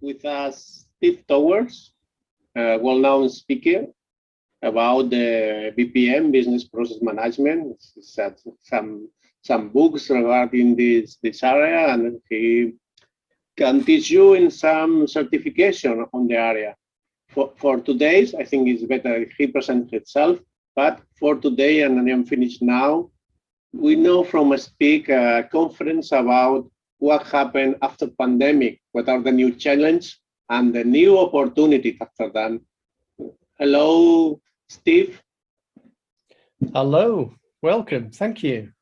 with us Steve Towers, a well-known speaker about the BPM, business process management. He's had some books regarding this area, and he can teach you in some certification on the area. For today's, I think it's better if he presents himself, but for today, and I'm finished now, we know from a conference about what happened after pandemic, what are the new challenges and the new opportunities after that. Hello, Steve. Hello, welcome. Thank you.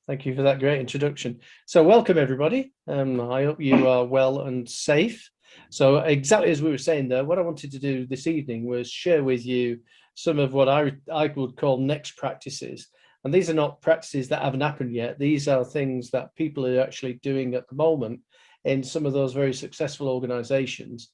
Thank you for that great introduction. So welcome everybody. I hope you are well and safe. So exactly as we were saying there, what I wanted to do this evening was share with you some of what I would call next practices. And these are not practices that haven't happened yet. These are things that people are actually doing at the moment in some of those very successful organizations.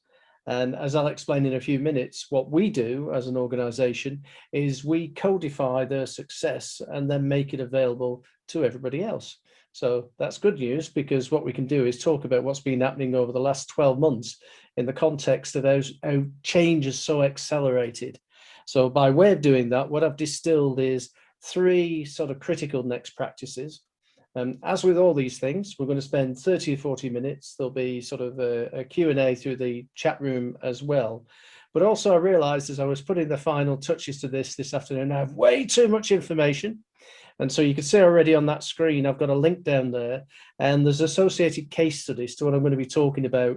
And as I'll explain in a few minutes, what we do as an organization is we codify their success and then make it available to everybody else. So that's good news, because what we can do is talk about what's been happening over the last 12 months in the context of how change is so accelerated. So by way of doing that, what I've distilled is 3 sort of critical next practices. As with all these things, we're going to spend 30 or 40 minutes. There'll be sort of a Q&A through the chat room as well. But also I realized as I was putting the final touches to this afternoon, I have way too much information. And so you can see already on that screen, I've got a link down there, and there's associated case studies to what I'm going to be talking about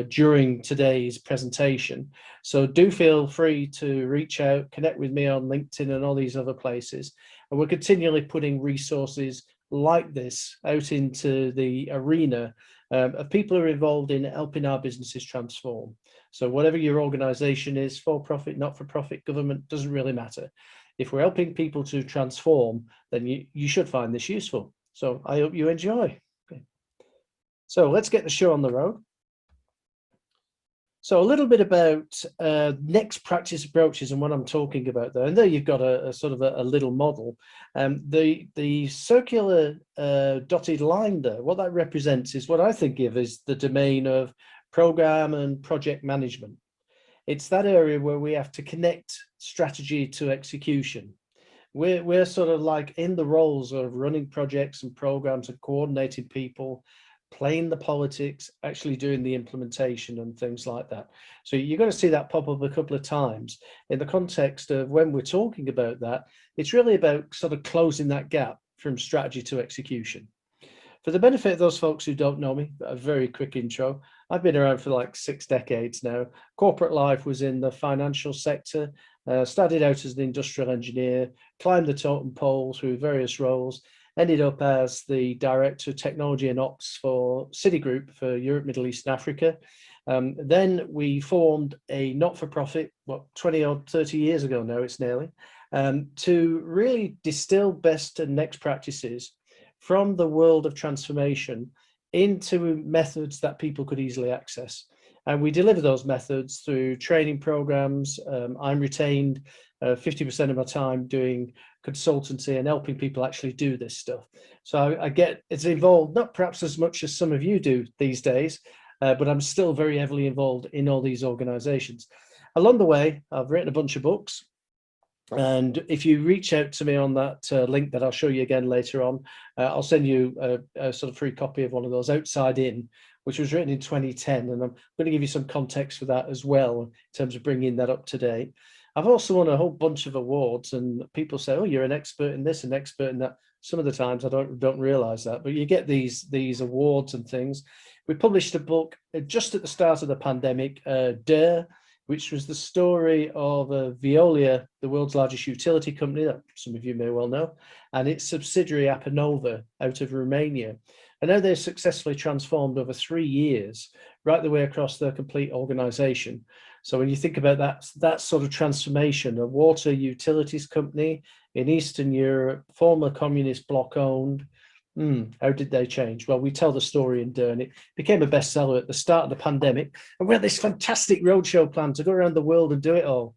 during today's presentation. So do feel free to reach out, connect with me on LinkedIn and all these other places. And we're continually putting resources like this out into the arena of people who are involved in helping our businesses transform. So whatever your organization is, for-profit, not-for-profit, government, doesn't really matter. If we're helping people to transform, then you should find this useful. So I hope you enjoy. Okay. So let's get the show on the road. So a little bit about next practice approaches and what I'm talking about there. And there you've got a sort of a little model. The circular dotted line there, what that represents is what I think of as the domain of program and project management. It's that area where we have to connect strategy to execution. We're sort of like in the roles of running projects and programs and coordinating people, playing the politics, actually doing the implementation and things like that. So you're going to see that pop up a couple of times in the context of when we're talking about that. It's really about sort of closing that gap from strategy to execution. For the benefit of those folks who don't know me, a very quick intro. I've been around for like 6 decades now. Corporate life was in the financial sector, started out as an industrial engineer, climbed the totem pole through various roles, ended up as the Director of Technology and Ops for Citigroup for Europe, Middle East and Africa. Then we formed a not-for-profit, 20 or 30 years ago now, it's nearly, to really distill best and next practices from the world of transformation into methods that people could easily access. And we deliver those methods through training programs. I'm retained 50% of my time doing consultancy and helping people actually do this stuff. So I get it's involved, not perhaps as much as some of you do these days, but I'm still very heavily involved in all these organizations. Along the way, I've written a bunch of books. And if you reach out to me on that link that I'll show you again later on, I'll send you a sort of free copy of one of those, Outside In, which was written in 2010. And I'm going to give you some context for that as well, in terms of bringing that up to date. I've also won a whole bunch of awards, and people say, oh, you're an expert in this, an expert in that. Some of the times I don't realize that, but you get these awards and things. We published a book just at the start of the pandemic, Dare, which was the story of Veolia, the world's largest utility company that some of you may well know, and its subsidiary Apanova out of Romania. And now they've successfully transformed over 3 years, right the way across their complete organization. So when you think about that sort of transformation, a water utilities company in Eastern Europe, former communist bloc owned, how did they change? Well, we tell the story in Dern. It became a bestseller at the start of the pandemic, and we had this fantastic roadshow plan to go around the world and do it all.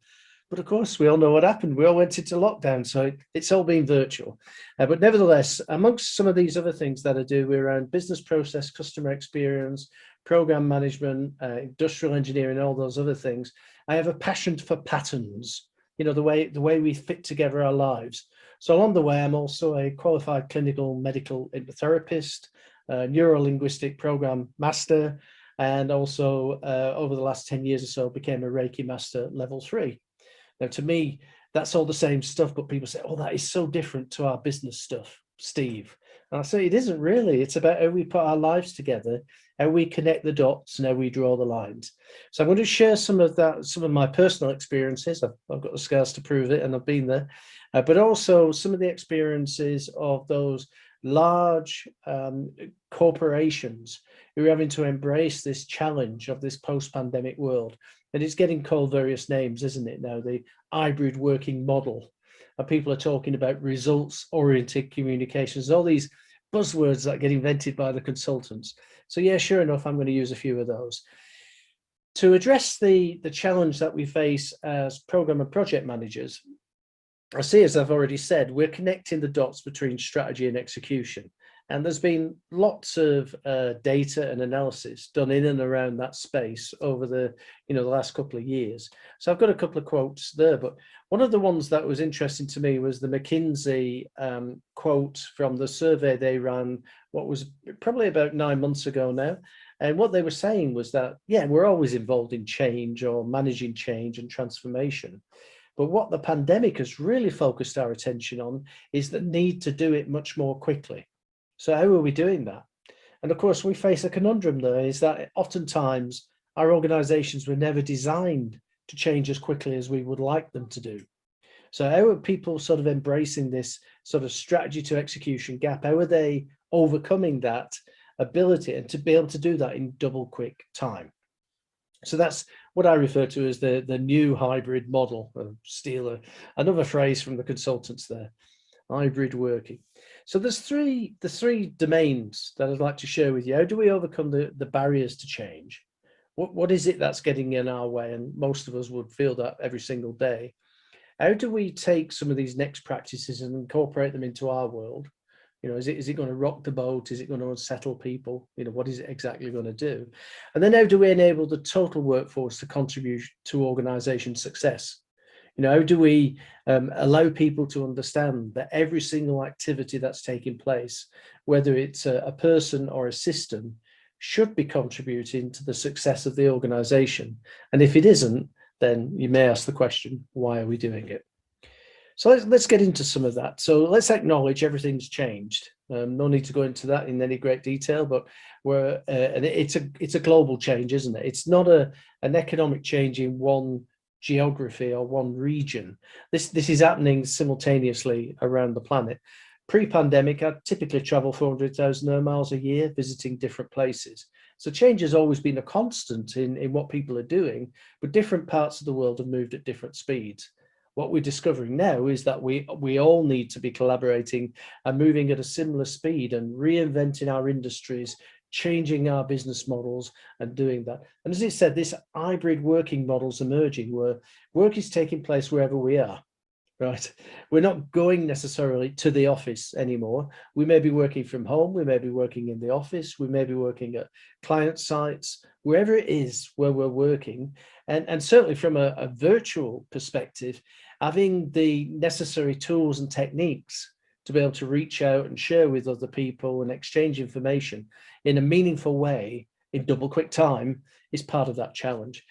But of course, we all know what happened. We all went into lockdown, so it's all been virtual. But nevertheless, amongst some of these other things that I do, we're around business process, customer experience, program management, industrial engineering, all those other things. I have a passion for patterns, the way we fit together our lives. So along the way, I'm also a qualified clinical medical hypnotherapist, neuro-linguistic program master, and also over the last 10 years or so became a Reiki master level 3. Now, to me, that's all the same stuff, but people say, oh, that is so different to our business stuff, Steve. And I say, it isn't really. It's about how we put our lives together, how we connect the dots, and how we draw the lines. So I'm going to share some of my personal experiences. I've got the scars to prove it, and I've been there, but also some of the experiences of those large corporations who are having to embrace this challenge of this post-pandemic world. And it's getting called various names, isn't it now? The hybrid working model. And people are talking about results-oriented communications, all these buzzwords that get invented by the consultants. So yeah, sure enough, I'm going to use a few of those. To address the challenge that we face as program and project managers, I see, as I've already said, we're connecting the dots between strategy and execution. And there's been lots of data and analysis done in and around that space over the last couple of years. So I've got a couple of quotes there, but one of the ones that was interesting to me was the McKinsey quote from the survey they ran, what was probably about 9 months ago now. And what they were saying was that, yeah, we're always involved in change or managing change and transformation. But what the pandemic has really focused our attention on is the need to do it much more quickly. So how are we doing that? And of course, we face a conundrum there, is that oftentimes our organizations were never designed to change as quickly as we would like them to do. So how are people sort of embracing this sort of strategy to execution gap? How are they overcoming that ability and to be able to do that in double quick time? So that's what I refer to as the new hybrid model. Steal another phrase from the consultants there, hybrid working. So there's three domains that I'd like to share with you. How do we overcome the barriers to change? What is it that's getting in our way? And most of us would feel that every single day. How do we take some of these next practices and incorporate them into our world? Is it going to rock the boat? Is it going to unsettle people? What is it exactly going to do? And then how do we enable the total workforce to contribute to organization success? How do we allow people to understand that every single activity that's taking place, whether it's a person or a system, should be contributing to the success of the organization? And if it isn't, then you may ask the question, why are we doing it? So let's get into some of that. So let's acknowledge everything's changed. No need to go into that in any great detail, but and it's a global change, isn't it? It's not an economic change in one geography or one region. This is happening simultaneously around the planet. Pre-pandemic, I'd typically travel 400,000 air miles a year visiting different places. So change has always been a constant in what people are doing, but different parts of the world have moved at different speeds. What we're discovering now is that we all need to be collaborating and moving at a similar speed and reinventing our industries, changing our business models and doing that. And as it said, this hybrid working model's emerging where work is taking place wherever we are, right? We're not going necessarily to the office anymore. We may be working from home. We may be working in the office. We may be working at client sites, wherever it is where we're working. And certainly from a virtual perspective, having the necessary tools and techniques to be able to reach out and share with other people and exchange information in a meaningful way in double quick time is part of that challenge.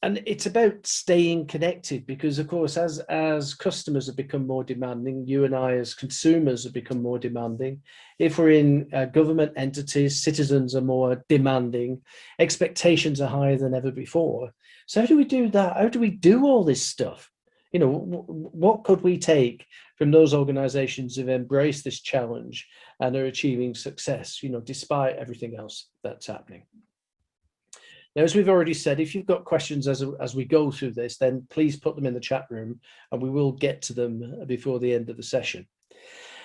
And it's about staying connected because, of course, as customers have become more demanding, you and I as consumers have become more demanding. If we're in government entities, citizens are more demanding. Expectations are higher than ever before. So how do we do that? How do we do all this stuff? What could we take from those organizations who've embraced this challenge and are achieving success, despite everything else that's happening? Now, as we've already said, if you've got questions as we go through this, then please put them in the chat room and we will get to them before the end of the session.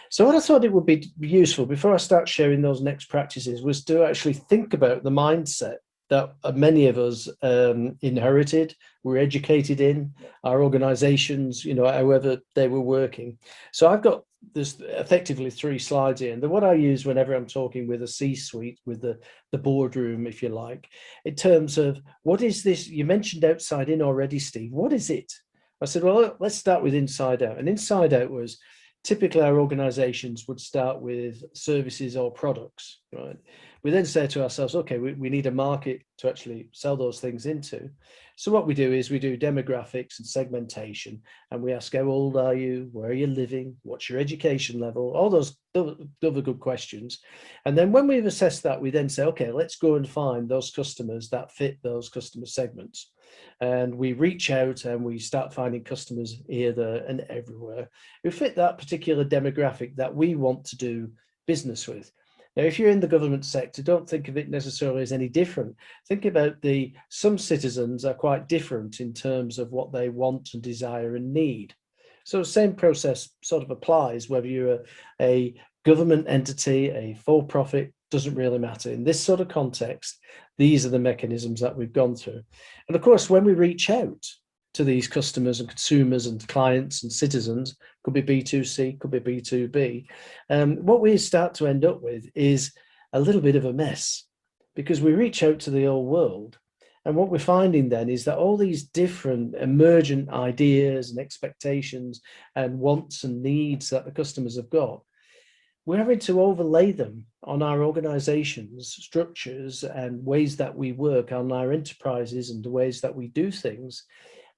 So what I thought it would be useful before I start sharing those next practices was to actually think about the mindset that many of us inherited, were educated in, our organizations, however they were working. So I've got there's effectively 3 slides here, and what I use whenever I'm talking with a C-suite, with the boardroom, if you like, in terms of what is this? You mentioned outside in already, Steve. What is it? I said, well, let's start with inside out. And inside out was typically our organizations would start with services or products, right? We then say to ourselves, okay, we need a market to actually sell those things into. So what we do is we do demographics and segmentation, and we ask, how old are you? Where are you living? What's your education level? All those other good questions. And then when we've assessed that, we then say, okay, let's go and find those customers that fit those customer segments. And we reach out and we start finding customers here, there, and everywhere who fit that particular demographic that we want to do business with. Now, if you're in the government sector, don't think of it necessarily as any different. Think about some citizens are quite different in terms of what they want and desire and need. So the same process sort of applies whether you're a government entity, a for-profit, doesn't really matter. In this sort of context, these are the mechanisms that we've gone through. And of course, when we reach out to these customers and consumers and clients and citizens, could be B2C, could be B2B, what we start to end up with is a little bit of a mess, because we reach out to the whole world. And what we're finding then is that all these different emergent ideas and expectations and wants and needs that the customers have got, we're having to overlay them on our organizations, structures, and ways that we work, on our enterprises and the ways that we do things.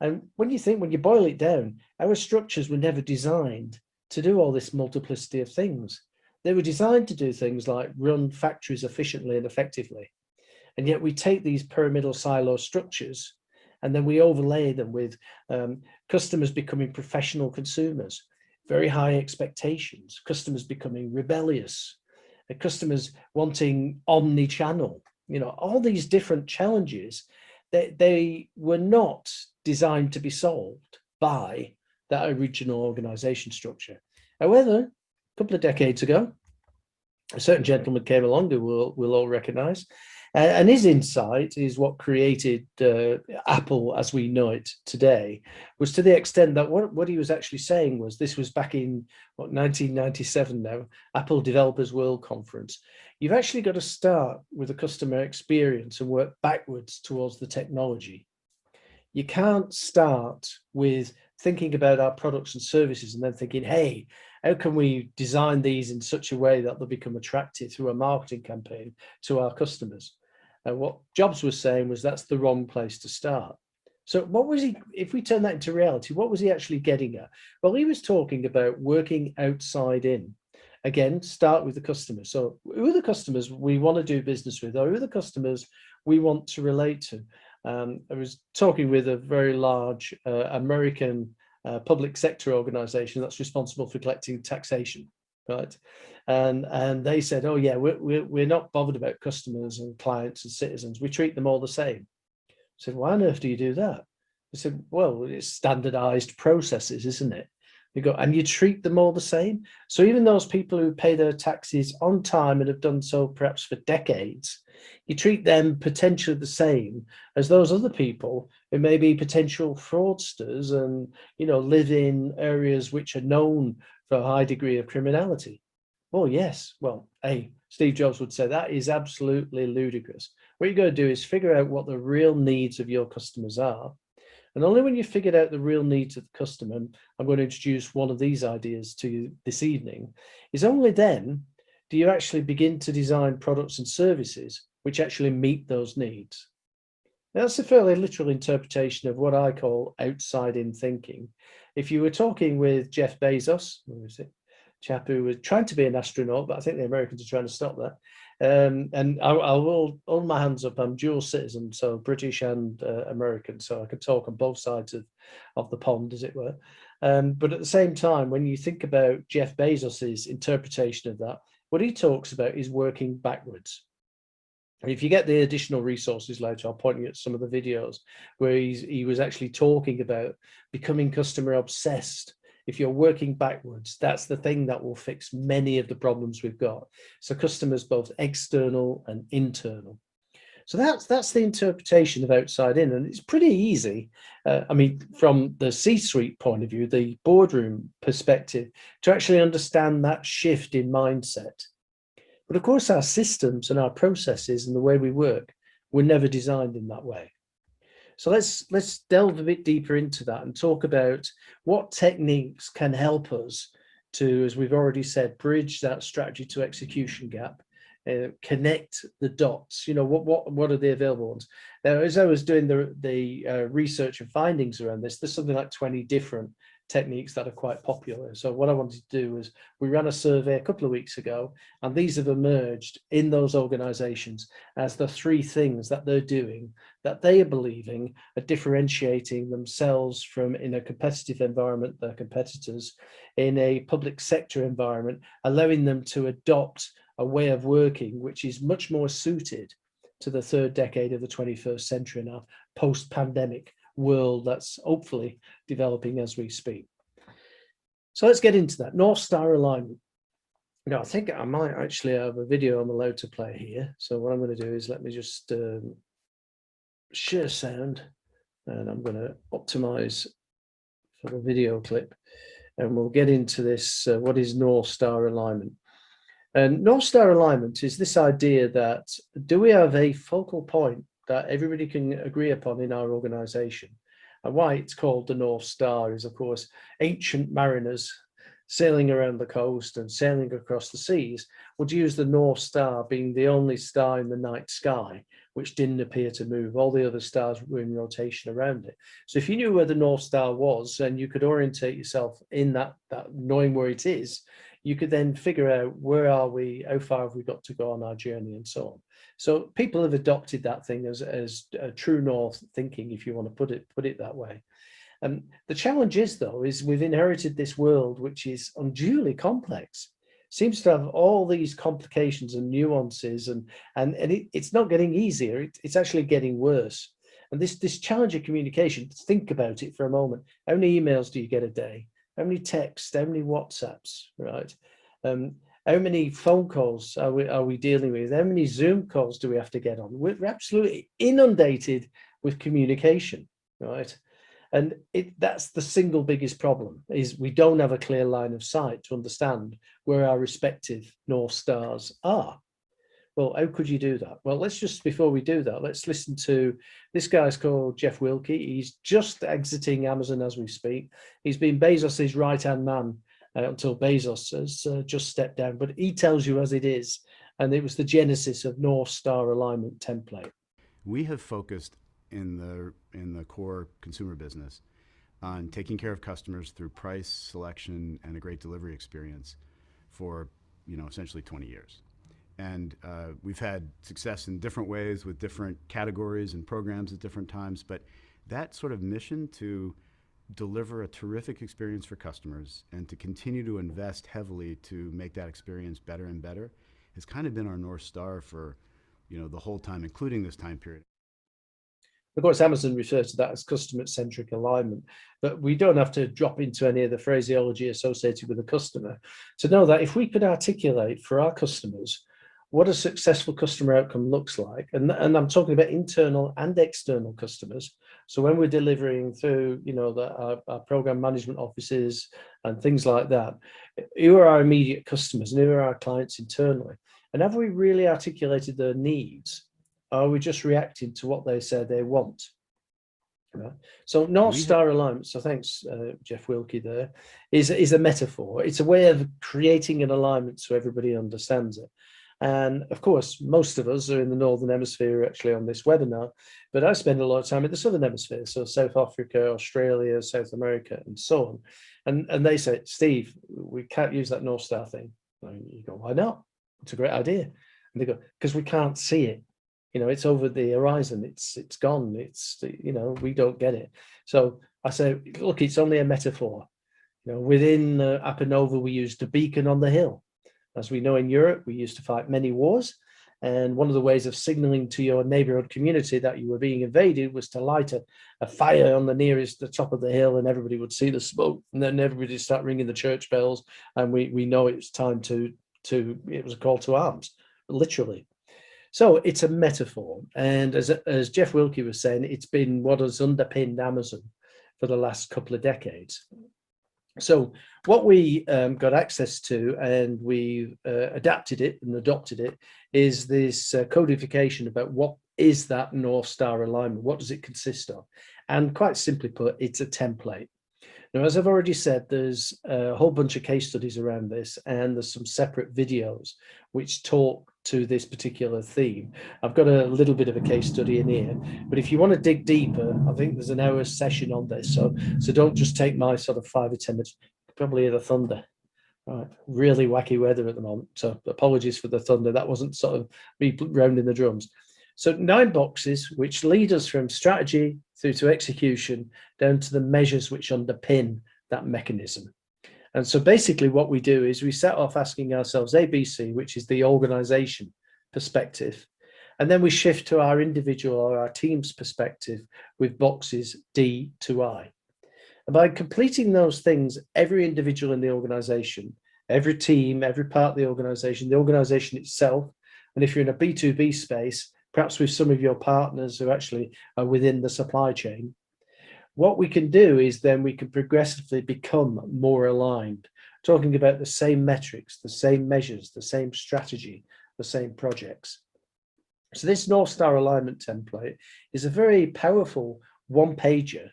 And when you boil it down, our structures were never designed to do all this multiplicity of things. They were designed to do things like run factories efficiently and effectively. And yet we take these pyramidal silo structures and then we overlay them with customers becoming professional consumers, very high expectations, customers becoming rebellious, customers wanting omni-channel, all these different challenges that they were not designed to be solved by that original organization structure. However, a couple of decades ago, a certain gentleman came along who we'll all recognize, and his insight is what created Apple as we know it today, was to the extent that what he was actually saying was, this was back in 1997 now, Apple Developers World Conference. You've actually got to start with the customer experience and work backwards towards the technology. You can't start with thinking about our products and services and then thinking, hey, how can we design these in such a way that they'll become attractive through a marketing campaign to our customers? And what Jobs was saying was that's the wrong place to start. So what was he, if we turn that into reality, what was he actually getting at? Well, he was talking about working outside in. Again, start with the customer. So who are the customers we want to do business with, or who are the customers we want to relate to? I was talking with a very large American public sector organization that's responsible for collecting taxation, right? And they said, oh yeah, we're not bothered about customers and clients and citizens. We treat them all the same. I said, why on earth do you do that? They said, well, it's standardized processes, isn't it? They go, and you treat them all the same. So even those people who pay their taxes on time and have done so perhaps for decades, you treat them potentially the same as those other people who may be potential fraudsters and live in areas which are known for a high degree of criminality. Well, yes. Well, hey, Steve Jobs would say that is absolutely ludicrous. What you're going to do is figure out what the real needs of your customers are. And only when you figured out the real needs of the customer, I'm going to introduce one of these ideas to you this evening, is only then do you actually begin to design products and services which actually meet those needs. Now, that's a fairly literal interpretation of what I call outside-in thinking. If you were talking with Jeff Bezos, who is it? Chap who was trying to be an astronaut, but I think the Americans are trying to stop that. And I will hold my hands up. I'm dual citizen, so British and American, so I can talk on both sides of the pond, as it were. But at the same time, when you think about Jeff Bezos's interpretation of that, what he talks about is working backwards. And if you get the additional resources later, I'll point you at some of the videos where he was actually talking about becoming customer obsessed. If you're working backwards, that's the thing that will fix many of the problems we've got. So customers, both external and internal. So that's the interpretation of outside in, and it's pretty easy. I mean, from the C-suite point of view, the boardroom perspective, to actually understand that shift in mindset. But of course, our systems and our processes and the way we work were never designed in that way. So let's delve a bit deeper into that and talk about what techniques can help us to, as we've already said, bridge that strategy to execution gap, connect the dots. You know, what are the available ones? Now, as I was doing the research and findings around this, there's something like 20 different techniques that are quite popular. So what I wanted to do was, we ran a survey a couple of weeks ago, and these have emerged in those organizations as the 3 things that they're doing, that they are believing are differentiating themselves from, in a competitive environment, their competitors, in a public sector environment, allowing them to adopt a way of working which is much more suited to the 3rd decade of the 21st century now, post-pandemic world that's hopefully developing as we speak. So let's get into that. Northstar alignment. Now, I think I might actually have a video I'm allowed to play here. So what I'm going to do is, let me just share sound, and I'm going to optimize for the video clip, and we'll get into this. What is Northstar alignment? And Northstar alignment is this idea that, do we have a focal point that everybody can agree upon in our organization? And why it's called the North Star is, of course, ancient mariners sailing around the coast and sailing across the seas would use the North Star, being the only star in the night sky which didn't appear to move. All the other stars were in rotation around it. So if you knew where the North Star was, and you could orientate yourself in that knowing where it is, you could then figure out, where are we, how far have we got to go on our journey, and so on. So people have adopted that thing as a true north thinking, if you want to put it that way. The challenge is, though, is we've inherited this world which is unduly complex, seems to have all these complications and nuances, and it's not getting easier, it's actually getting worse. And this challenge of communication, think about it for a moment. How many emails do you get a day? How many texts? How many WhatsApps? Right? How many phone calls are we dealing with? How many Zoom calls do we have to get on? We're absolutely inundated with communication, right? And that's the single biggest problem, is we don't have a clear line of sight to understand where our respective North Stars are. Well, how could you do that? Well, let's just, before we do that, let's listen to, this guy's called Jeff Wilkie. He's just exiting Amazon as we speak. He's been Bezos's right-hand man until Bezos has just stepped down, but he tells you as it is. And it was the genesis of North Star alignment template. We have focused in the core consumer business on taking care of customers through price, selection, and a great delivery experience for, essentially 20 years. And we've had success in different ways with different categories and programs at different times, but that sort of mission to deliver a terrific experience for customers and to continue to invest heavily to make that experience better and better has kind of been our North Star for, the whole time, including this time period. Of course, Amazon refers to that as customer-centric alignment, but we don't have to drop into any of the phraseology associated with the customer to know that if we could articulate for our customers what a successful customer outcome looks like, and I'm talking about internal and external customers. So when we're delivering through, our program management offices and things like that, who are our immediate customers and who are our clients internally? And have we really articulated their needs? Are we just reacting to what they say they want? Right. So North Star alignment, so thanks, Jeff Wilkie there, is a metaphor. It's a way of creating an alignment so everybody understands it. And of course, most of us are in the Northern Hemisphere actually on this webinar, but I spend a lot of time in the Southern Hemisphere, so South Africa, Australia, South America, and so on. And they say, Steve, we can't use that North Star thing. And you go, why not? It's a great idea. And they go, because we can't see it. It's over the horizon. It's gone. We don't get it. So I say, look, it's only a metaphor. Within Apanova, we used a beacon on the hill. As we know, in Europe, we used to fight many wars. And one of the ways of signaling to your neighborhood community that you were being invaded was to light a fire on the top of the hill, and everybody would see the smoke. And then everybody would start ringing the church bells. And we know it's time it was a call to arms, literally. So it's a metaphor. And as Jeff Wilkie was saying, it's been what has underpinned Amazon for the last couple of decades. So what we got access to, and we adapted it and adopted it, is this codification about what is that North Star alignment? What does it consist of? And quite simply put, it's a template. Now, as I've already said, there's a whole bunch of case studies around this, and there's some separate videos which talk to this particular theme. I've got a little bit of a case study in here, but if you want to dig deeper, I think there's an hour session on this. So don't just take my sort of 5 or 10 minutes. Probably hear the thunder. Right, really wacky weather at the moment. So apologies for the thunder. That wasn't sort of me rounding the drums. So 9 boxes, which lead us from strategy through to execution, down to the measures which underpin that mechanism. And so basically what we do is we set off asking ourselves ABC, which is the organization perspective. And then we shift to our individual or our team's perspective with boxes D to I. And by completing those things, every individual in the organization, every team, every part of the organization itself, and if you're in a B2B space, perhaps with some of your partners who actually are within the supply chain, what we can do is then we can progressively become more aligned, talking about the same metrics, the same measures, the same strategy, the same projects. So this North Star alignment template is a very powerful one-pager,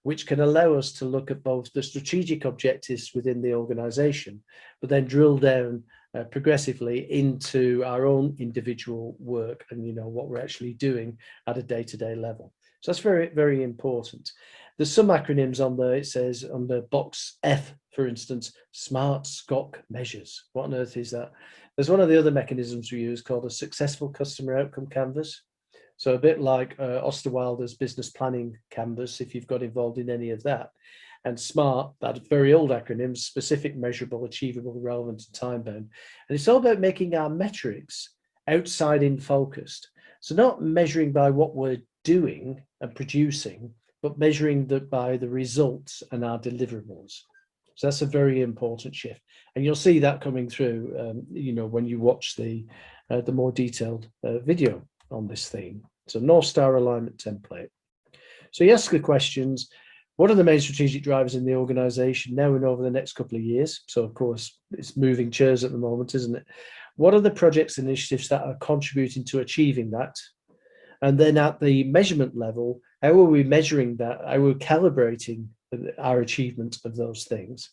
which can allow us to look at both the strategic objectives within the organization, but then drill down progressively into our own individual work and, you know, what we're actually doing at a day-to-day level. So that's very, very important. There's some acronyms on there. It says on the box F, for instance, SMART SCOC measures. What on earth is that? There's one of the other mechanisms we use called a successful customer outcome canvas. So a bit like Osterwilder's business planning canvas, if you've got involved in any of that. And SMART, that very old acronym, specific, measurable, achievable, relevant, and time-bound. And it's all about making our metrics outside-in focused. So not measuring by what we're doing and producing, but measuring by the results and our deliverables. So that's a very important shift. And you'll see that coming through, you know, when you watch the more detailed video on this theme. So North Star alignment template. So you ask the questions, what are the main strategic drivers in the organization now and over the next couple of years? So of course, it's moving chairs at the moment, isn't it? What are the projects and initiatives that are contributing to achieving that? And then at the measurement level, how are we measuring that? How are we calibrating our achievement of those things?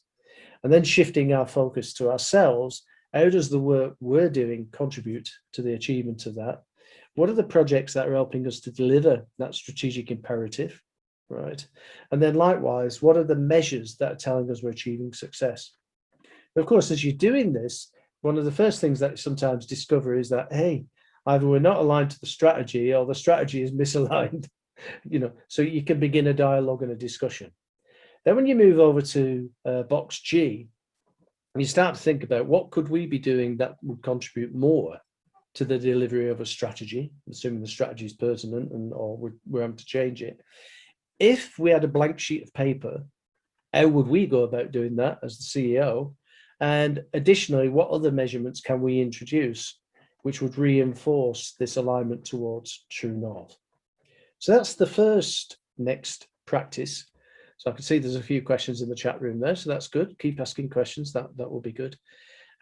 And then shifting our focus to ourselves, how does the work we're doing contribute to the achievement of that? What are the projects that are helping us to deliver that strategic imperative, right? And then likewise, what are the measures that are telling us we're achieving success? Of course, as you're doing this, one of the first things that you sometimes discover is that, hey, either we're not aligned to the strategy or the strategy is misaligned, you know, so you can begin a dialogue and a discussion. Then when you move over to box G, you start to think about what could we be doing that would contribute more to the delivery of a strategy, assuming the strategy is pertinent and or we're able to change it. If we had a blank sheet of paper, how would we go about doing that as the CEO? And additionally, what other measurements can we introduce which would reinforce this alignment towards true north? So that's the first next practice. So I can see there's a few questions in the chat room there, so that's good. Keep asking questions, that will be good.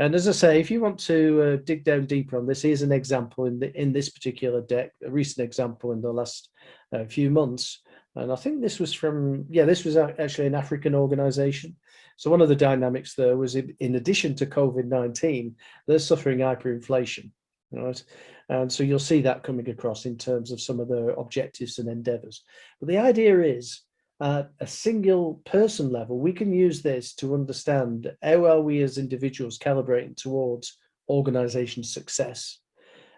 And as I say, if you want to dig down deeper on this, here's an example in this particular deck, a recent example in the last few months. And I think this was from, yeah, this was actually an African organization. So one of the dynamics there was in addition to COVID-19, they're suffering hyperinflation, right? And so you'll see that coming across in terms of some of their objectives and endeavors. But the idea is, at a single person level, we can use this to understand how are we as individuals calibrating towards organization success.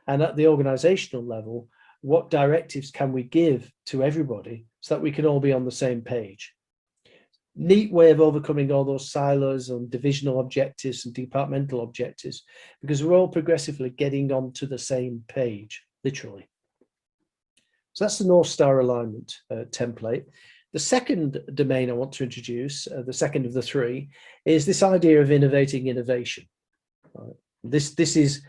And at the organizational level, what directives can we give to everybody so that we can all be on the same page? Neat way of overcoming all those silos and divisional objectives and departmental objectives, because we're all progressively getting onto the same page, literally. So that's the North Star alignment template. The second domain I want to introduce, the second of the three, is this idea of innovating innovation. This is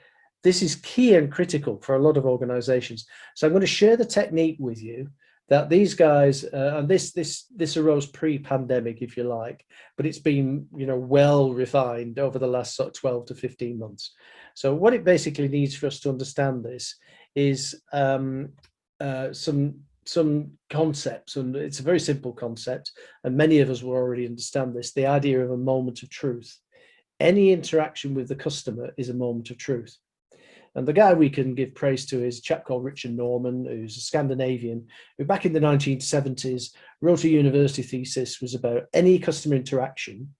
this is key and critical for a lot of organizations. So I'm going to share the technique with you that these guys, and this arose pre-pandemic, if you like, but it's been, well refined over the last sort of 12 to 15 months. So what it basically needs for us to understand this is some concepts, and it's a very simple concept, and many of us will already understand this, the idea of a moment of truth. Any interaction with the customer is a moment of truth. And the guy we can give praise to is a chap called Richard Norman, who's a Scandinavian, who back in the 1970s wrote a university thesis, was about any customer interaction,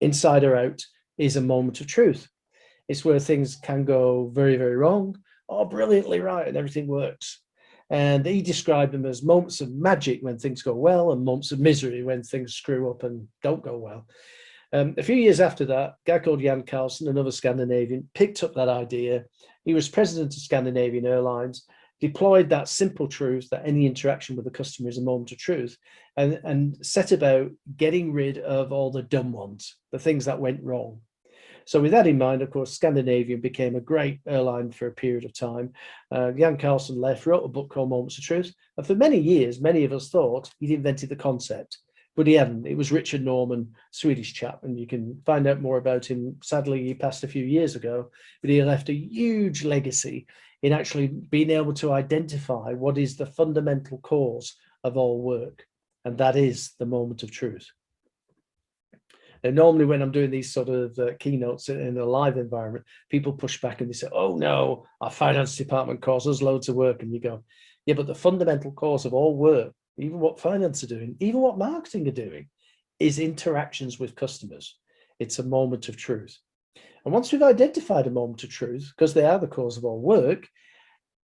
inside or out, is a moment of truth. It's where things can go very, very wrong or brilliantly right and everything works. And he described them as moments of magic when things go well and moments of misery when things screw up and don't go well. A few years after that, a guy called Jan Carlson, another Scandinavian, picked up that idea. He was president of Scandinavian Airlines, deployed that simple truth that any interaction with the customer is a moment of truth, and set about getting rid of all the dumb ones, the things that went wrong. So with that in mind, of course, Scandinavian became a great airline for a period of time. Jan Carlson left, wrote a book called Moments of Truth. And for many years, many of us thought he'd invented the concept, but he hadn't. It was Richard Norman, Swedish chap, and you can find out more about him. Sadly, he passed a few years ago, but he left a huge legacy in actually being able to identify what is the fundamental cause of all work, and that is the moment of truth. And normally when I'm doing these sort of keynotes in a live environment, people push back and they say, oh no, our finance department causes loads of work. And you go, yeah, but the fundamental cause of all work, even what finance are doing, even what marketing are doing, is interactions with customers. It's a moment of truth. And once we've identified a moment of truth, because they are the cause of all work,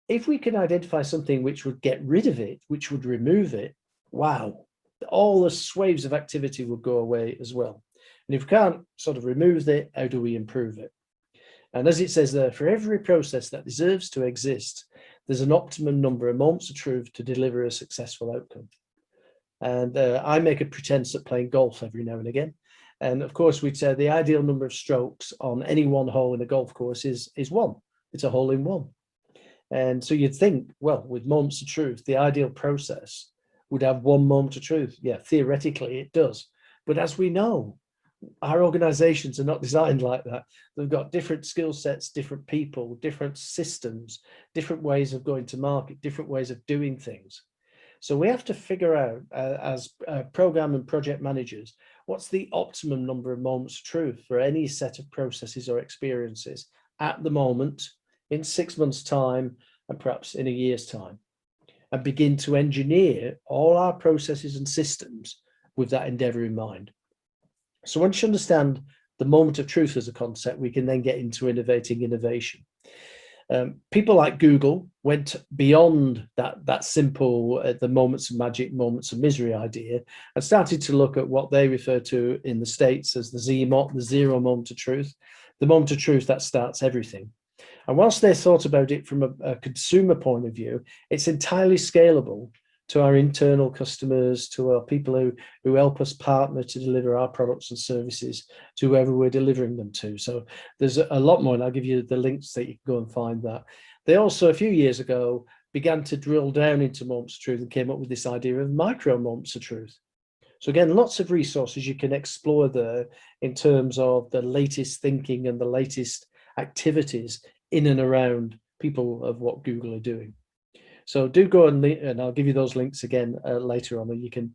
if we can identify something which would get rid of it, which would remove it, wow, all the swaves of activity would go away as well. And if we can't sort of remove it, how do we improve it? And as it says there, for every process that deserves to exist, there's an optimum number of moments of truth to deliver a successful outcome. And I make a pretense at playing golf every now and again. And of course, we'd say the ideal number of strokes on any one hole in a golf course is one. It's a hole in one. And so you'd think, well, with moments of truth, the ideal process would have one moment of truth. Yeah, theoretically it does. But as we know, our organizations are not designed like that. They've got different skill sets, different people, different systems, different ways of going to market, different ways of doing things. So we have to figure out as program and project managers, what's the optimum number of moments of truth for any set of processes or experiences at the moment, in 6 months' time, and perhaps in a year's time, and begin to engineer all our processes and systems with that endeavor in mind. So once you understand the moment of truth as a concept, we can then get into innovating innovation. People like Google went beyond that simple, the moments of magic, moments of misery idea, and started to look at what they refer to in the States as the zero moment of truth, the moment of truth that starts everything. And whilst they thought about it from a consumer point of view, it's entirely scalable to our internal customers, to our people who help us partner to deliver our products and services to whoever we're delivering them to. So there's a lot more, and I'll give you the links that you can go and find that. They also, a few years ago, began to drill down into moments of truth and came up with this idea of micro moments of truth. So again, lots of resources you can explore there in terms of the latest thinking and the latest activities in and around people of what Google are doing. So do go and I'll give you those links again later on, and you can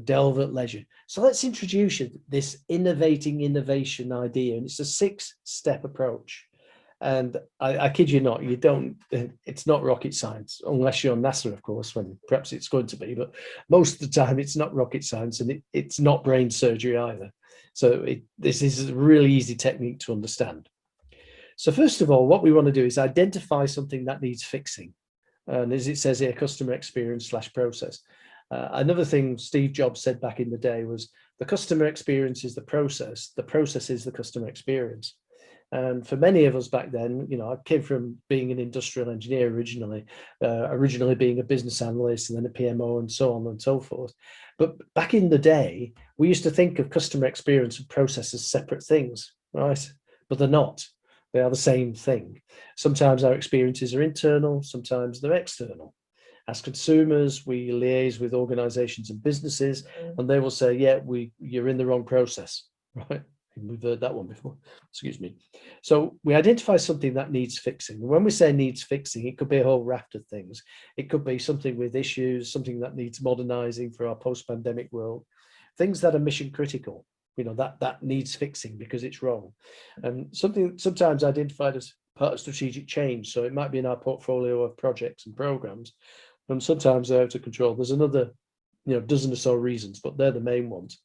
delve at leisure. So let's introduce this innovation idea, and it's a 6-step approach. And I kid you not, it's not rocket science, unless you're NASA, of course, when perhaps it's going to be, but most of the time it's not rocket science, and it's not brain surgery either. So this is a really easy technique to understand. So first of all, what we want to do is identify something that needs fixing. And as it says here, customer experience / process. Another thing Steve Jobs said back in the day was the customer experience is the process is the customer experience. And for many of us back then, I came from being an industrial engineer originally being a business analyst and then a PMO and so on and so forth. But back in the day, we used to think of customer experience and process as separate things, right? But they're not. They are the same thing. Sometimes our experiences are internal, sometimes they're external. As consumers, we liaise with organizations and businesses, and they will say, yeah, you're in the wrong process, right? We've heard that one before, excuse me. So we identify something that needs fixing. When we say needs fixing, it could be a whole raft of things. It could be something with issues, something that needs modernizing for our post-pandemic world, things that are mission critical, that needs fixing because it's wrong. And something sometimes identified as part of strategic change. So it might be in our portfolio of projects and programs, and sometimes they're out of control. There's another, dozen or so reasons, but they're the main ones.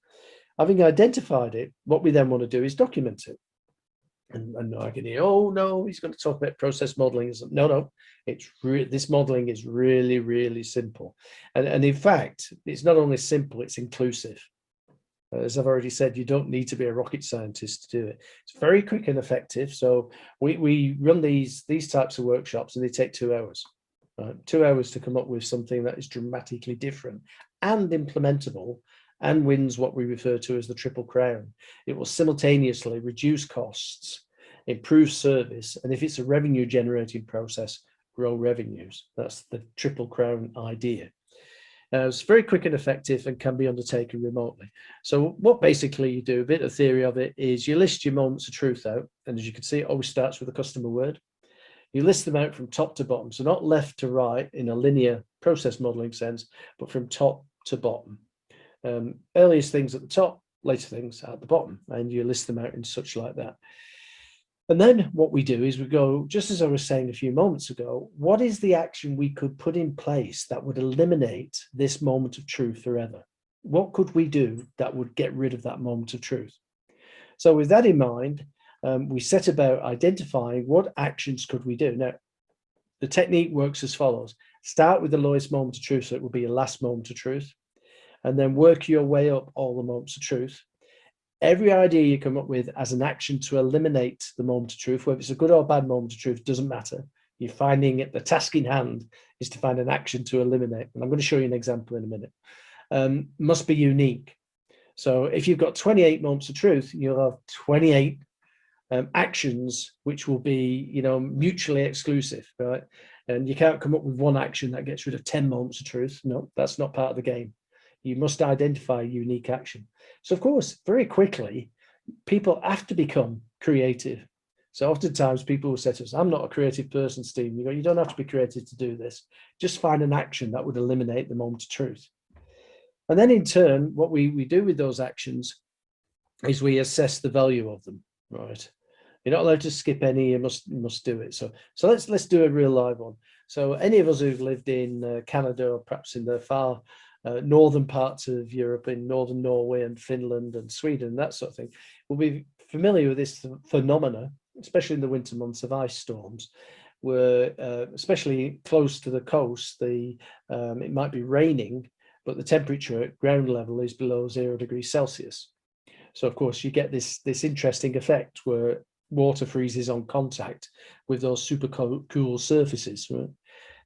Having identified it, what we then want to do is document it. And I can hear, oh no, he's going to talk about process modeling. No, this modeling is really, really simple. And in fact, it's not only simple, it's inclusive. As I've already said, you don't need to be a rocket scientist to do it. It's very quick and effective. So we run these types of workshops, and they take 2 hours. 2 hours to come up with something that is dramatically different and implementable, and wins what we refer to as the triple crown. It will simultaneously reduce costs, improve service, and if it's a revenue generating process, grow revenues. That's the triple crown idea. It's very quick and effective and can be undertaken remotely. So what basically you do, a bit of theory of it, is you list your moments of truth out. And as you can see, it always starts with a customer word. You list them out from top to bottom. So not left to right in a linear process modeling sense, but from top to bottom. Earliest things at the top, later things at the bottom, and you list them out in such like that. And then what we do is we go, just as I was saying a few moments ago, what is the action we could put in place that would eliminate this moment of truth forever? What could we do that would get rid of that moment of truth? So with that in mind, we set about identifying what actions could we do. Now, the technique works as follows. Start with the lowest moment of truth, so it will be your last moment of truth, and then work your way up all the moments of truth. Every idea you come up with as an action to eliminate the moment of truth, whether it's a good or bad moment of truth, doesn't matter. You're finding it, the task in hand is to find an action to eliminate. And I'm going to show you an example in a minute. Must be unique. So if you've got 28 moments of truth, you'll have 28 actions, which will be, mutually exclusive, right? And you can't come up with one action that gets rid of 10 moments of truth. No, that's not part of the game. You must identify a unique action. So of course, very quickly, people have to become creative. So oftentimes people will say to us, I'm not a creative person, Steve. You don't have to be creative to do this. Just find an action that would eliminate the moment of truth. And then in turn, what we do with those actions is we assess the value of them, right? You're not allowed to skip any, you must do it. So let's do a real live one. So any of us who've lived in Canada, or perhaps in the far northern parts of Europe, in northern Norway and Finland and Sweden, that sort of thing, will be familiar with this phenomena, especially in the winter months, of ice storms, where especially close to the coast, it might be raining, but the temperature at ground level is below 0 degrees Celsius. So of course you get this interesting effect where water freezes on contact with those super cool surfaces. Right?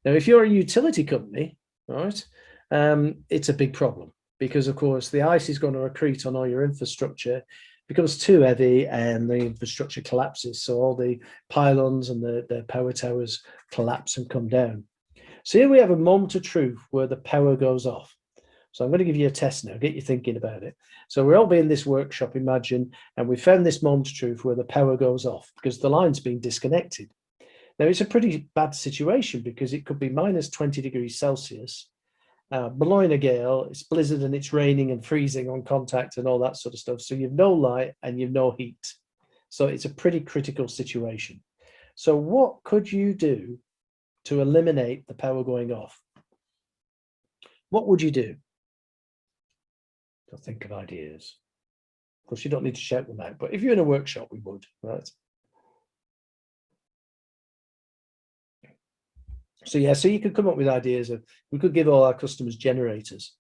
Now, if you're a utility company, right, it's a big problem, because of course the ice is going to accrete on all your infrastructure, becomes too heavy, and the infrastructure collapses. So all the pylons and the power towers collapse and come down. So here we have a moment of truth where the power goes off. So I'm going to give you a test now, get you thinking about it. So we're all be in this workshop, imagine, and we found this moment of truth where the power goes off because the line's been disconnected. Now, it's a pretty bad situation because it could be minus 20 degrees Celsius, blowing a gale, it's blizzard and it's raining and freezing on contact and all that sort of stuff. So you've no light and you've no heat. So it's a pretty critical situation. So what could you do to eliminate the power going off? What would you do? Think of ideas. Of course, you don't need to shout them out, but if you're in a workshop, we would, right? So yeah, so you could come up with ideas of, we could give all our customers generators,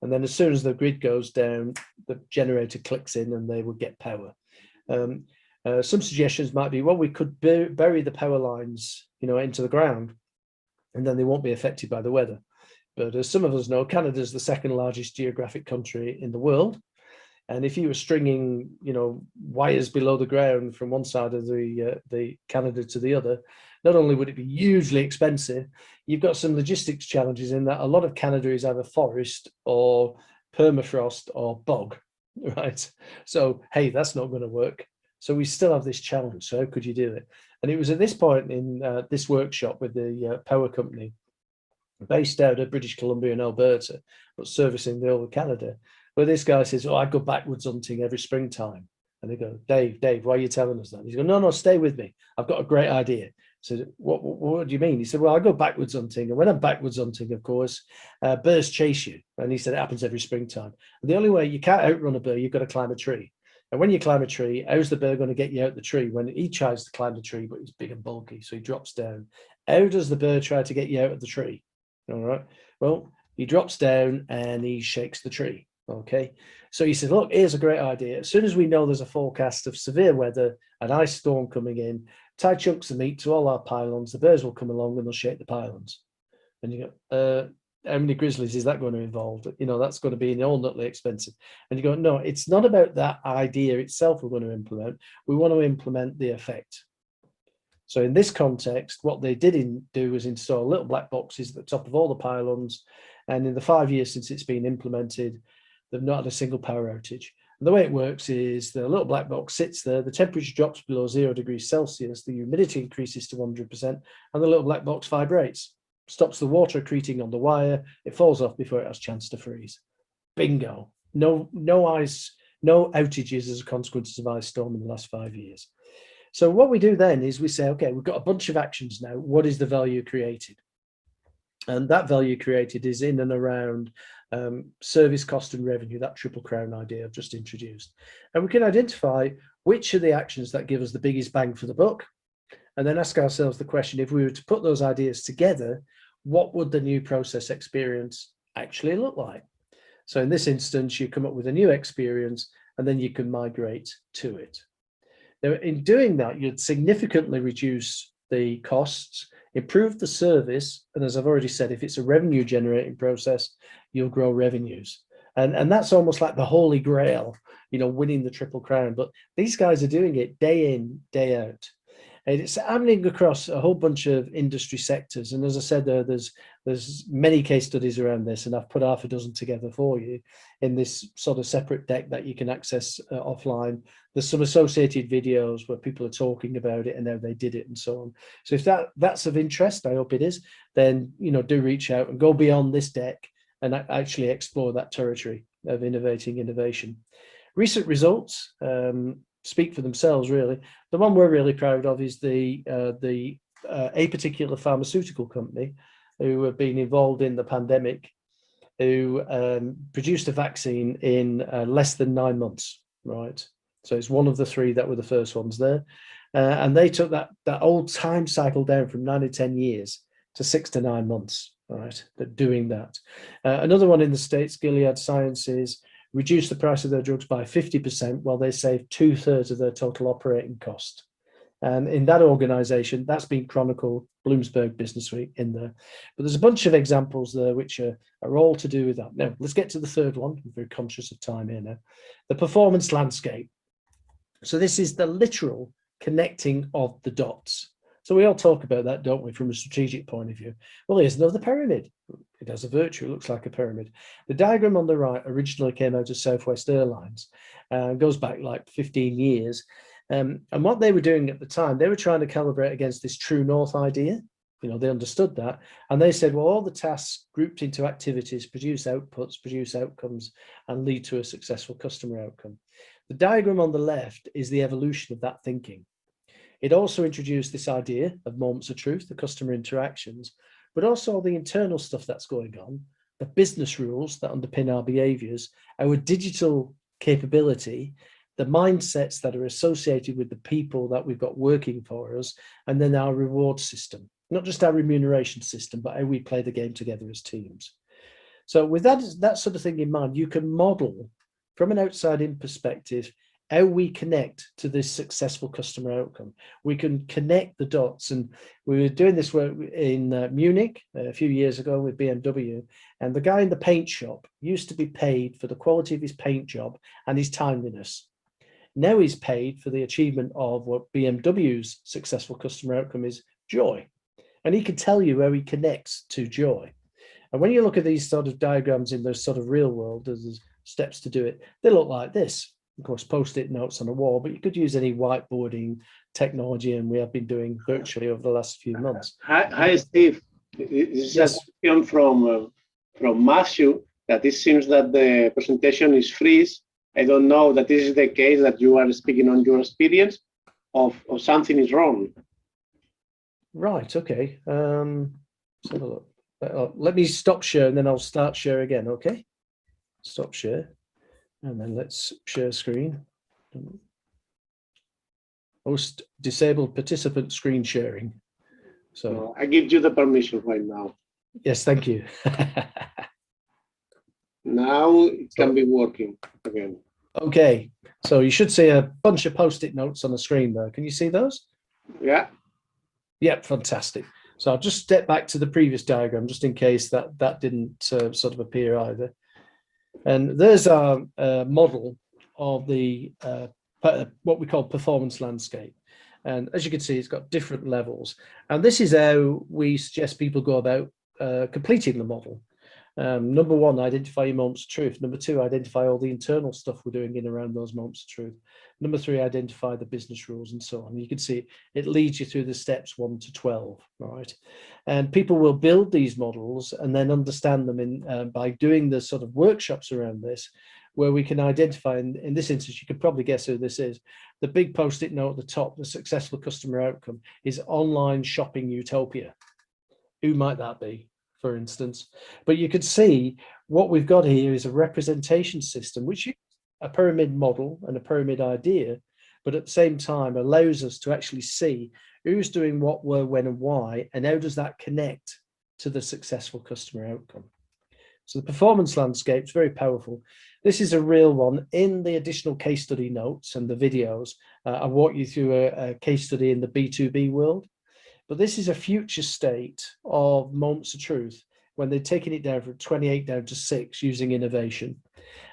and then as soon as the grid goes down, the generator clicks in and they would get power. Some suggestions might be, well, we could bury the power lines, into the ground, and then they won't be affected by the weather. But as some of us know, Canada is the second largest geographic country in the world. And if you were stringing, wires below the ground from one side of the Canada to the other, not only would it be hugely expensive, you've got some logistics challenges in that a lot of Canada is either forest or permafrost or bog, right? So, hey, that's not going to work. So we still have this challenge. So how could you do it? And it was at this point in this workshop with the power company based out of British Columbia and Alberta, but servicing the whole of Canada, where this guy says, I go backwards hunting every springtime. And they go, Dave, why are you telling us that? He's going, no, stay with me. I've got a great idea. I said, what do you mean? He said, well, I go backwards hunting. And when I'm backwards hunting, of course, bears chase you. And he said, it happens every springtime. And the only way you can't outrun a bear, you've got to climb a tree. And when you climb a tree, how's the bear going to get you out the tree? When he tries to climb the tree, but he's big and bulky, so he drops down. How does the bear try to get you out of the tree? All right. Well, he drops down and he shakes the tree. Okay. So he said, look, here's a great idea. As soon as we know there's a forecast of severe weather, an ice storm coming in, tie chunks of meat to all our pylons, the bears will come along and they'll shake the pylons. And you go, how many grizzlies is that going to involve? That's going to be inordinately expensive. And you go, no, it's not about that idea itself we're going to implement. We want to implement the effect. So in this context, what they did do was install little black boxes at the top of all the pylons. And in the 5 years since it's been implemented, they've not had a single power outage. And the way it works is the little black box sits there, the temperature drops below 0 degrees Celsius, the humidity increases to 100%, and the little black box vibrates, stops the water accreting on the wire, it falls off before it has a chance to freeze. Bingo. No ice, no outages as a consequence of ice storm in the last 5 years. So what we do then is we say, okay, we've got a bunch of actions now. What is the value created? And that value created is in and around service cost and revenue, that triple crown idea I've just introduced. And we can identify which are the actions that give us the biggest bang for the buck, and then ask ourselves the question, if we were to put those ideas together, what would the new process experience actually look like? So in this instance, you come up with a new experience, and then you can migrate to it. Now, in doing that, you'd significantly reduce the costs, improve the service, and as I've already said, if it's a revenue generating process, you'll grow revenues. And that's almost like the holy grail, winning the triple crown. But these guys are doing it day in, day out. And it's happening across a whole bunch of industry sectors. And as I said, there's many case studies around this, and I've put half a dozen together for you in this sort of separate deck that you can access offline. There's some associated videos where people are talking about it and how they did it and so on. So if that's of interest, I hope it is, then do reach out and go beyond this deck and actually explore that territory of innovation. Recent results speak for themselves, really. The one we're really proud of is a particular pharmaceutical company who have been involved in the pandemic, who produced a vaccine in less than 9 months, right? So it's one of the three that were the first ones there. And they took that old time cycle down from 9 to 10 years to 6 to 9 months, right? They're doing that. Another one in the States, Gilead Sciences, reduced the price of their drugs by 50% while they saved 2/3 of their total operating cost. And in that organization, that's been chronicled, Bloomberg Business Week in there. But there's a bunch of examples there which are all to do with that. Now, let's get to the third one. I'm very conscious of time here now. The performance landscape. So this is the literal connecting of the dots. So we all talk about that, don't we, from a strategic point of view? Well, here's another pyramid. It has a virtue, it looks like a pyramid. The diagram on the right originally came out of Southwest Airlines, goes back like 15 years. And what they were doing at the time, they were trying to calibrate against this true north idea. They understood that. And they said, well, all the tasks grouped into activities produce outputs, produce outcomes, and lead to a successful customer outcome. The diagram on the left is the evolution of that thinking. It also introduced this idea of moments of truth, the customer interactions, but also the internal stuff that's going on, the business rules that underpin our behaviors, our digital capability, the mindsets that are associated with the people that we've got working for us, and then our reward system, not just our remuneration system, but how we play the game together as teams. So with that sort of thing in mind, you can model from an outside-in perspective how we connect to this successful customer outcome. We can connect the dots, and we were doing this work in Munich a few years ago with BMW, and the guy in the paint shop used to be paid for the quality of his paint job and his timeliness. Now he's paid for the achievement of what BMW's successful customer outcome is, joy. And he can tell you how he connects to joy. And when you look at these sort of diagrams in the sort of real world, there's steps to do it, they look like this. Of course, post-it notes on a wall, but you could use any whiteboarding technology, and we have been doing virtually over the last few months. Hi, Steve. This is a question from Matthew, that it seems that the presentation is freeze. I don't know that this is the case, that you are speaking on your experience of something is wrong. Right, okay. Let's have a look. Let me stop share and then I'll start share again, okay? Stop share. And then let's share screen. Host disabled participant screen sharing. So I give you the permission right now. Yes, thank you. Now it can be working again. Okay, so you should see a bunch of post-it notes on the screen there. Can you see those? Yeah. Yep, fantastic. So I'll just step back to the previous diagram just in case that didn't sort of appear either. And there's our model of the what we call performance landscape. And as you can see, it's got different levels. And this is how we suggest people go about completing the model. Number one, identify your moments of truth. Number two, identify all the internal stuff we're doing in around those moments of truth. Number three, identify the business rules and so on. You can see it leads you through the steps 1 to 12, right? And people will build these models and then understand them in by doing the sort of workshops around this, where we can identify, in this instance, you could probably guess who this is. The big post-it note at the top, the successful customer outcome, is online shopping utopia. Who might that be, for instance? But you could see what we've got here is a representation system, which is a pyramid model and a pyramid idea, but at the same time allows us to actually see who's doing what, where, when, and why, and how does that connect to the successful customer outcome. So the performance landscape is very powerful. This is a real one. In the additional case study notes and the videos, I walk you through a case study in the B2B world. But this is a future state of moments of truth when they're taking it down from 28 down to 6 using innovation.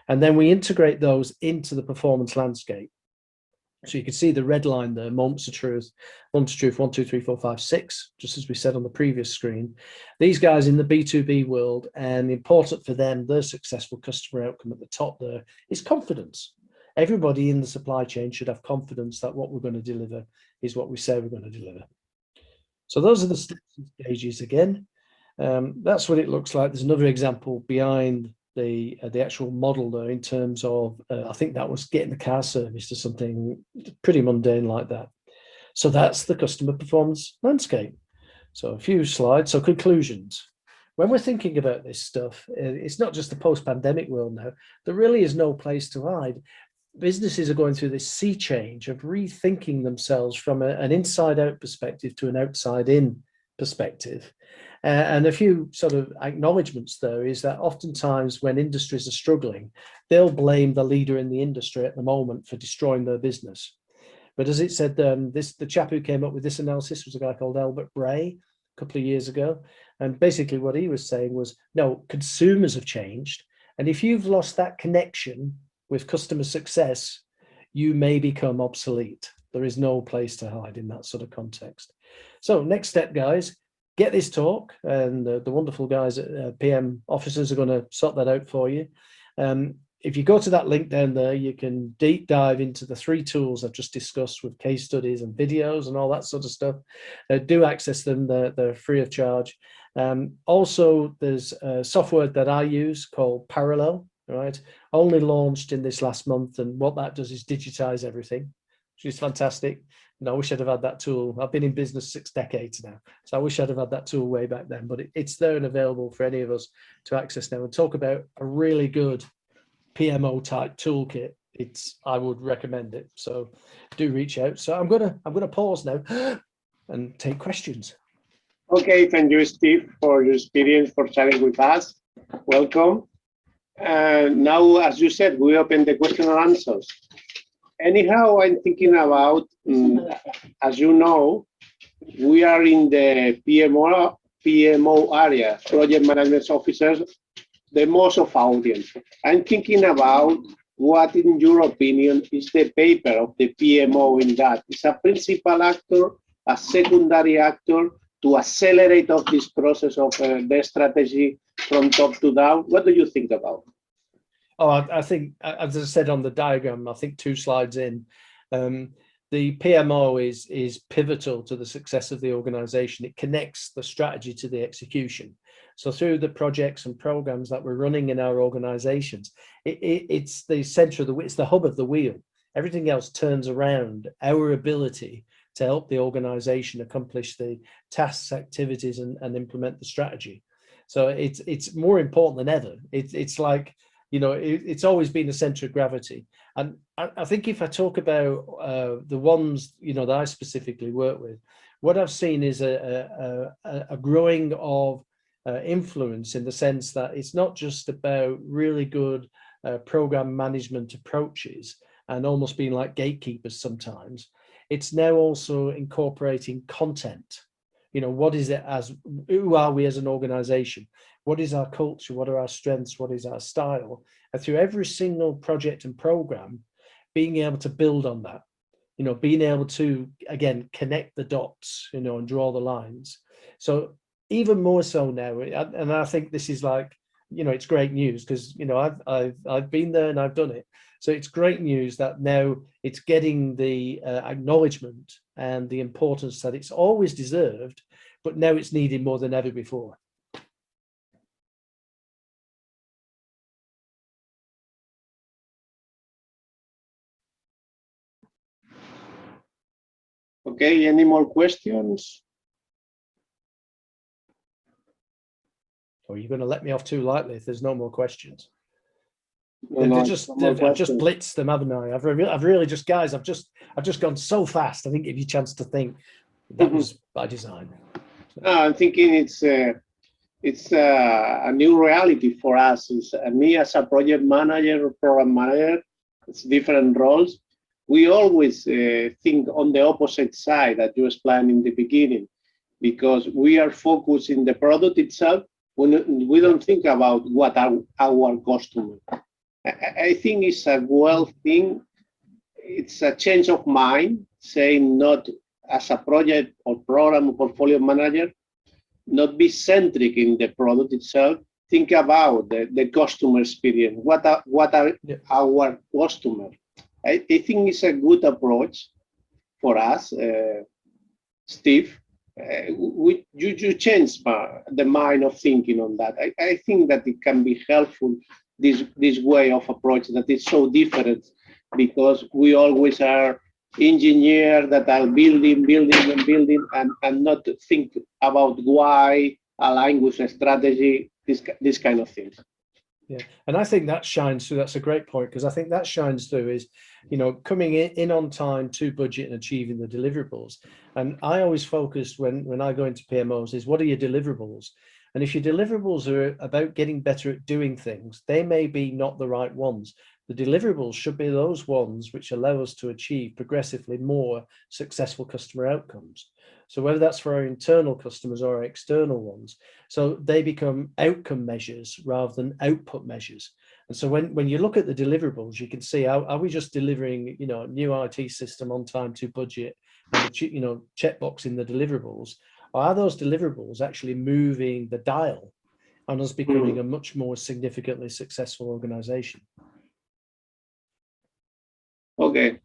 And then we integrate those into the performance landscape. So you can see the red line there, moments of truth, 1, 2, 3, 4, 5, 6, just as we said on the previous screen. These guys in the B2B world, and important for them, their successful customer outcome at the top there is confidence. Everybody in the supply chain should have confidence that what we're going to deliver is what we say we're going to deliver. So those are the steps and stages again. That's what it looks like. There's another example behind the actual model there in terms of, I think that was getting the car serviced or something pretty mundane like that. So that's the customer performance landscape. So a few slides. So conclusions. When we're thinking about this stuff, it's not just the post-pandemic world now. There really is no place to hide. Businesses are going through this sea change of rethinking themselves from an inside-out perspective to an outside-in perspective. And a few sort of acknowledgements, though, is that oftentimes when industries are struggling, they'll blame the leader in the industry at the moment for destroying their business. But as it said, the chap who came up with this analysis was a guy called Albert Bray a couple of years ago. And basically what he was saying was, no, consumers have changed. And if you've lost that connection with customer success, you may become obsolete. There is no place to hide in that sort of context. So next step, guys, get this talk, and the wonderful guys at PM officers are going to sort that out for you. If you go to that link down there, you can deep dive into the 3 tools I've just discussed with case studies and videos and all that sort of stuff. Do access them, they're free of charge. Also, there's software that I use called Parallel, right? Only launched in this last month, and what that does is digitize everything, which is fantastic. And I wish I'd have had that tool. I've been in business 6 decades now, so I wish I'd have had that tool way back then, but it's there and available for any of us to access now and talk about a really good PMO type toolkit. I would recommend it, so do reach out. So I'm gonna pause now and take questions. Okay, thank you, Steve, for your experience, for sharing with us. Welcome. Now, as you said, we open the question and answers. Anyhow, I'm thinking about, as you know, we are in the PMO area, project management officers, the most of audience. I'm thinking about what, in your opinion, is the paper of the PMO in that? Is a principal actor, a secondary actor to accelerate of this process of the strategy from top to down? What do you think about? Oh, I think, as I said on the diagram, I think 2 slides in, the PMO is pivotal to the success of the organization. It connects the strategy to the execution. So through the projects and programs that we're running in our organizations, it's the center of it's the hub of the wheel. Everything else turns around our ability to help the organization accomplish the tasks, activities, and implement the strategy. So it's more important than ever. It's like, you know, it's always been the center of gravity. And I think if I talk about the ones, you know, that I specifically work with, what I've seen is a growing of influence, in the sense that it's not just about really good program management approaches and almost being like gatekeepers sometimes. It's now also incorporating content. You know, what is it, who are we as an organization? What is our culture? What are our strengths? What is our style? And through every single project and program, being able to build on that, you know, being able to, again, connect the dots, you know, and draw the lines. So even more so now, and I think this is like, you know, it's great news, because, you know, I've been there and I've done it. So it's great news that now it's getting the acknowledgement and the importance that it's always deserved, but now it's needed more than ever before. Okay, any more questions? Or are you going to let me off too lightly if there's no more questions? No, I've just blitzed them, haven't I? I've really just, guys, I've just gone so fast. I didn't give you a chance to think. That was by design. I'm thinking it's a new reality for us. It's, me as a project manager or program manager, it's different roles. We always think on the opposite side that you explained in the beginning, because we are focused in the product itself. We don't think about what are our customers. I think it's a well thing. It's a change of mind, saying not as a project or program or portfolio manager, not be centric in the product itself. Think about the customer experience. What are our customers? I think it's a good approach for us, Steve. You change the mind of thinking on that. I think that it can be helpful, this way of approach that is so different, because we always are engineers that are building and not think about why, a language, a strategy, this kind of things. Yeah, and I think that shines through. That's a great point, because I think that shines through is, you know, coming in on time, to budget, and achieving the deliverables. And I always focus when I go into PMOs is, what are your deliverables? And if your deliverables are about getting better at doing things, they may be not the right ones. The deliverables should be those ones which allow us to achieve progressively more successful customer outcomes. So whether that's for our internal customers or our external ones, so they become outcome measures rather than output measures. And so when you look at the deliverables, you can see, are we just delivering, you know, a new IT system on time, to budget, and, you know, checkbox in the deliverables? Or are those deliverables actually moving the dial on us becoming a much more significantly successful organization? Okay.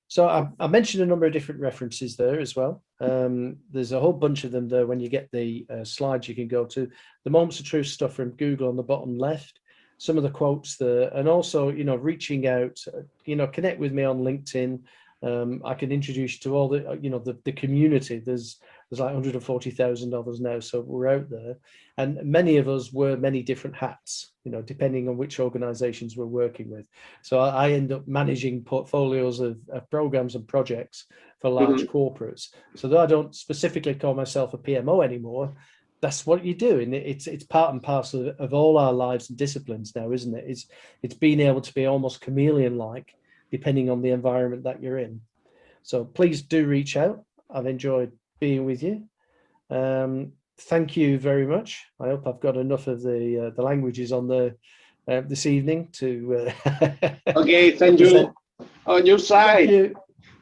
So I mentioned a number of different references there as well. There's a whole bunch of them there. When you get the slides, you can go to the Moments of Truth stuff from Google on the bottom left, some of the quotes there, and also, you know, reaching out, you know, connect with me on LinkedIn. I can introduce you to all the, you know, the community. There's like 140,000 of us now, so we're out there, and many of us wear many different hats, you know, depending on which organizations we're working with. So I end up managing portfolios of programs and projects for large corporates. So though I don't specifically call myself a PMO anymore, that's what you do, and it's part and parcel of all our lives and disciplines now, isn't it? It's being able to be almost chameleon-like, depending on the environment that you're in. So please do reach out. I've enjoyed being with you. Thank you very much. I hope I've got enough of the languages on the this evening to. Okay, thank you. On your side.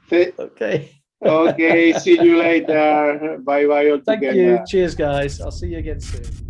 Thank you. Okay. Okay, see you later. Bye bye all Thank together. you. Cheers, guys. I'll see you again soon.